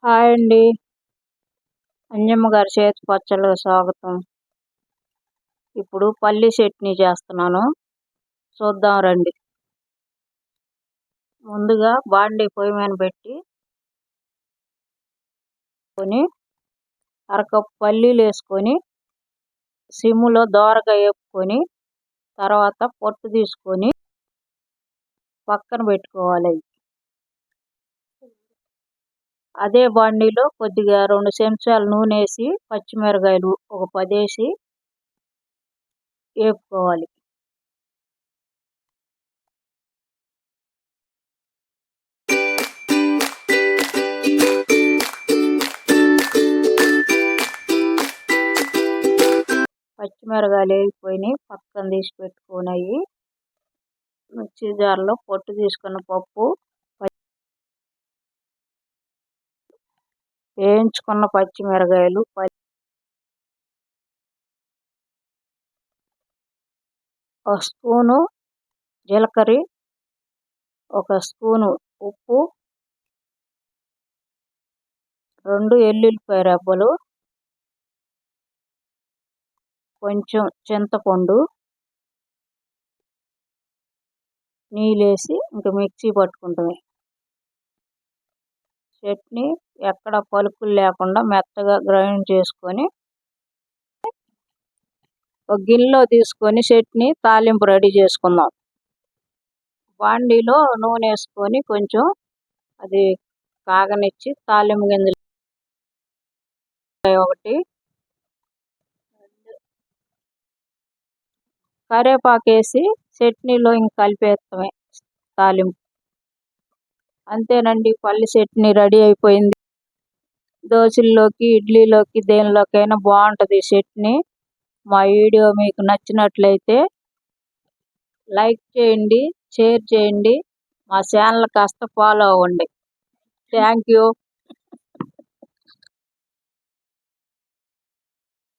Hi అండి. అంజమ్మ గారి చేతి పచ్చళ్ళకి స్వాగతం. ఇప్పుడు పల్లి చట్నీ చేస్తున్నాను. చూద్దాం రండి. ముందుగా బాండీ పొయ్యి మీద పెట్టి అరకప్పు పల్లీలు వేసుకొని సిమ్ములో దోరగా వేపుకొని తర్వాత పొట్టు తీసుకొని పక్కన పెట్టుకోవాలి. అదే బాండీలో కొద్దిగా 2 చెంచాలు నూనె వేసి పచ్చిమిరకాయలు ఒక 10 వేసి వేపుకోవాలి. పచ్చిమిరకాయలు వేగిపోయినాయి, పక్కన తీసి పెట్టుకున్నాయి. మిక్సీ జార్లో పొట్టు తీసుకున్న పప్పు, వేయించుకున్న పచ్చిమిరకాయలు, ఒక స్పూను జీలకర్ర, ఒక స్పూను ఉప్పు, 2 ఎల్లుల్లిపాయ రెబ్బలు, కొంచెం చింతపండు, నీళ్ళేసి ఇంకా మిక్సీ పట్టుకుంటామే. చట్నీ ఎక్కడ పలుకులు లేకుండా మెత్తగా గ్రైండ్ చేసుకొని ఒక గిన్నెలో తీసుకొని చట్నీ తాలింపు రెడీ చేసుకుందాం. బాండీలో నూనె వేసుకొని కొంచెం అది కాగనిచ్చి తాలింపు గింజలు ఒకటి, కరివేపాకు వేసి చట్నీలో ఇంక కలిపేస్తామే తాలింపు. అంతేనండి, పల్లి చట్నీ రెడీ అయిపోయింది. దోశల్లోకి, ఇడ్లీలోకి, దేనిలోకైనా బాగుంటుంది ఈ చట్నీ. మా వీడియో మీకు నచ్చినట్లయితే లైక్ చేయండి, షేర్ చేయండి, మా ఛానల్ కాస్త ఫాలో అవ్వండి. Thank you.